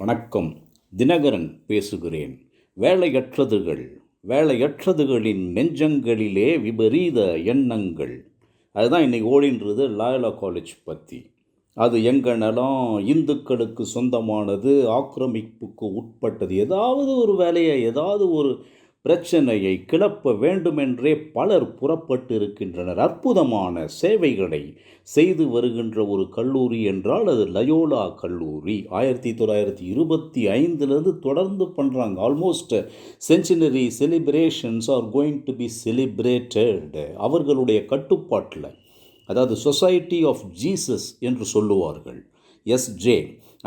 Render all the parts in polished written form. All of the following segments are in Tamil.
வணக்கம். தினகரன் பேசுகிறேன். வேலையற்றதுகளின் நெஞ்சங்களிலே விபரீத எண்ணங்கள். அதுதான் இன்றைக்கி ஓடின்றது லாயோலா காலேஜ் பற்றி. அது எங்கள் நிலம், இந்துக்களுக்கு சொந்தமானது, ஆக்கிரமிப்புக்கு உட்பட்டது. ஏதாவது ஒரு வேலையை, ஏதாவது ஒரு பிரச்சனையை கிளப்ப வேண்டுமென்றே பலர் புறப்பட்டு இருக்கின்றனர். அற்புதமான சேவைகளை செய்து வருகின்ற ஒரு கல்லூரி என்றால் அது லயோலா கல்லூரி. 1925 தொடர்ந்து பண்ணுறாங்க. Almost centenary celebrations are going to be celebrated. அவர்களுடைய கட்டுப்பாட்டில், அதாவது சொசைட்டி ஆஃப் ஜீசஸ் என்று சொல்லுவார்கள், எஸ்ஜே.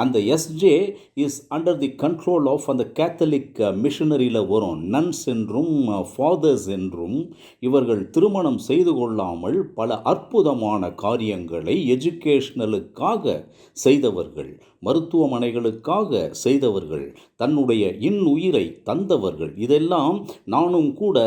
அந்த SJ is under the control of அந்த கேத்தலிக் மிஷனரியில் வரும் நன்ஸ் என்றும் ஃபாதர்ஸ் என்றும். இவர்கள் திருமணம் செய்து கொள்ளாமல் பல அற்புதமான காரியங்களை எஜுகேஷ்னலுக்காக செய்தவர்கள், மருத்துவமனைகளுக்காக செய்தவர்கள், தன்னுடைய இன்னுயிரை தந்தவர்கள். இதெல்லாம் நானும் கூட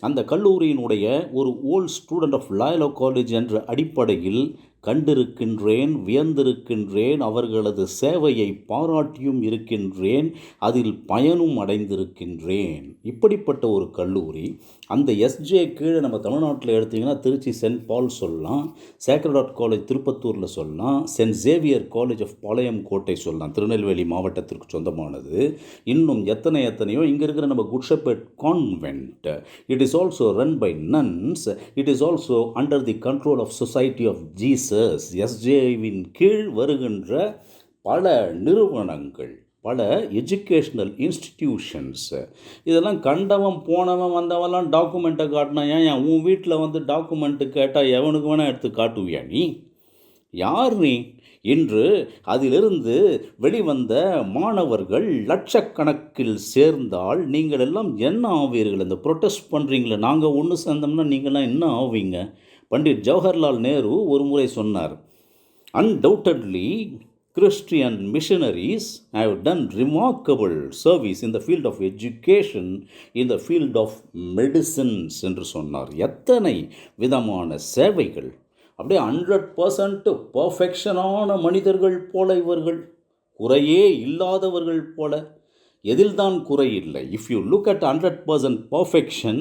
அந்த கல்லூரியினுடைய ஒரு old student of Loyola college என்ற அடிப்படையில் கண்டிருக்கின்றேன், வியந்திருக்கின்றேன். அவர்களது சேவையை பாராட்டியும் இருக்கின்றேன், அதில் பயனும் அடைந்திருக்கின்றேன். இப்படிப்பட்ட ஒரு கல்லூரி. அந்த எஸ்ஜே கீழே நம்ம தமிழ்நாட்டில் எடுத்திங்கன்னா திருச்சி சென்ட் பால் சொல்லலாம், சேக்ரட் ஹார்ட் காலேஜ் திருப்பத்தூரில் சொல்லலாம், சென்ட் சேவியர் காலேஜ் ஆஃப் பாளையம் கோட்டை சொல்லலாம், திருநெல்வேலி மாவட்டத்திற்கு சொந்தமானது. இன்னும் எத்தனையோ இங்கே இருக்கிற நம்ம good shepherd convent. It is also run by nuns. It is also under the control of society of Jesus. எஸ்ஜேவின் கீழ் வருகின்ற பல நிறுவனங்கள், பல எஜுகேஷ்னல் இன்ஸ்டிடியூஷன்ஸ். இதெல்லாம் கண்டவன் போனவன் வந்தவன்லாம் டாக்குமெண்ட்டை காட்டினா, ஏன் உன் வீட்டில் வந்து டாக்குமெண்ட்டு கேட்டால் எவனுக்கு வேணால் எடுத்து காட்டுவியா? நீ யார்? நீ இன்று அதிலிருந்து வெளிவந்த மாணவர்கள் லட்சக்கணக்கில் சேர்ந்தால் நீங்கள் எல்லாம் என்ன ஆவீர்கள்? இந்த ப்ரொட்டஸ்ட் பண்ணுறீங்களே, நாங்கள் ஒன்று சேர்ந்தோம்னா நீங்கள்லாம் என்ன ஆவீங்க? பண்டிட் ஜவஹர்லால் நேரு ஒரு முறை சொன்னார், undoubtedly Christian missionaries have done remarkable service in the field of education, in the field of medicines என்று சொன்னார். எத்தனை விதமான சேவைகள்! அப்படியே 100% பர்ஃபெக்ஷனான மனிதர்கள் போல இவர்கள், குறையே இல்லாதவர்கள் போல. எதில் தான் குறை இல்லை? If you look at 100% perfection,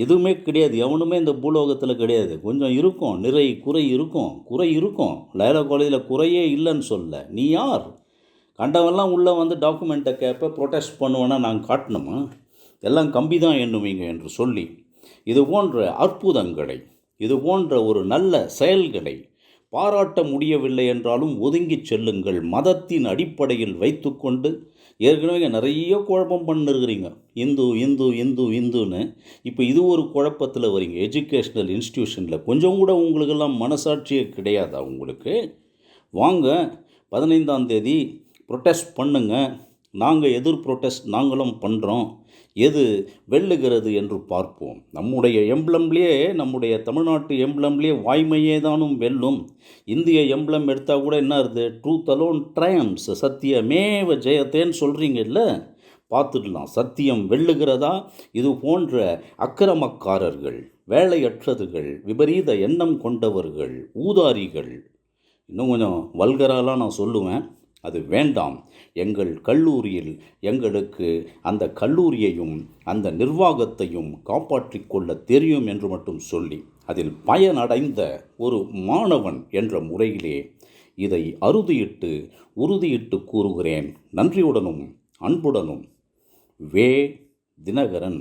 எதுவுமே கிடையாது. எவனுமே இந்த பூலோகத்தில் கிடையாது. கொஞ்சம் இருக்கும், குறை இருக்கும். லயோலா காலேஜில் குறையே இல்லைன்னு சொல்ல. நீ யார்? கண்டவெல்லாம் உள்ளே வந்து டாக்குமெண்ட்டை கேட்ப, ப்ரொட்டஸ்ட் பண்ணுவேன்னா நாங்கள் காட்டணுமா? எல்லாம் கம்பி தான் எண்ணுவீங்க என்று சொல்லி, இது போன்ற அற்புதங்களை, இது போன்ற ஒரு நல்ல செயல்களை பாராட்ட முடியவில்லை என்றாலும் ஒதுங்கி செல்லுங்கள். மதத்தின் அடிப்படையில் வைத்துக்கொண்டு ஏற்கனவே நிறைய குழப்பம் பண்ணிருக்கிறீங்க, இந்துன்னு. இப்போ இது ஒரு குழப்பத்தில் வரீங்க. எஜுகேஷ்னல் இன்ஸ்டிடியூஷனில் கொஞ்சம் கூட உங்களுக்கெல்லாம் மனசாட்சியே கிடையாதா உங்களுக்கு? வாங்க, 15ஆம் தேதி ப்ரொட்டஸ்ட் பண்ணுங்க. நாங்கள் எதிர் ப்ரொட்டஸ்ட் நாங்களும் பண்ணுறோம். எது வெல்லுகிறது என்று பார்ப்போம். நம்முடைய எம்ப்ளம்லேயே, நம்முடைய தமிழ்நாட்டு எம்ப்ளம்லேயே வாய்மையே தானும் வெல்லும். இந்திய எம்ப்ளம் எடுத்தால் கூட என்ன இருக்குது? ட்ரூத் அலோன் ட்ரையம்ஸ், சத்தியமேவ ஜெயத்தேன்னு சொல்கிறீங்கல்ல, பார்த்துடலாம். சத்தியம் வெல்லுகிறதா? இது போன்ற அக்கிரமக்காரர்கள், வேலையற்றதுகள், விபரீத எண்ணம் கொண்டவர்கள், ஊதாரிகள், இன்னும் கொஞ்சம் வல்கராலாம் நான் சொல்லுவேன், அது வேண்டாம். எங்கள் கல்லூரியில் எங்களுக்கு அந்த கல்லூரியையும் அந்த நிர்வாகத்தையும் காப்பாற்றிக் கொள்ள தெரியும் என்று மட்டும் சொல்லி, அதில் பயனடைந்த ஒரு மாணவன் என்ற முறையிலே இதை உறுதியிட்டு கூறுகிறேன். நன்றியுடனும் அன்புடனும் வே. தினகரன்.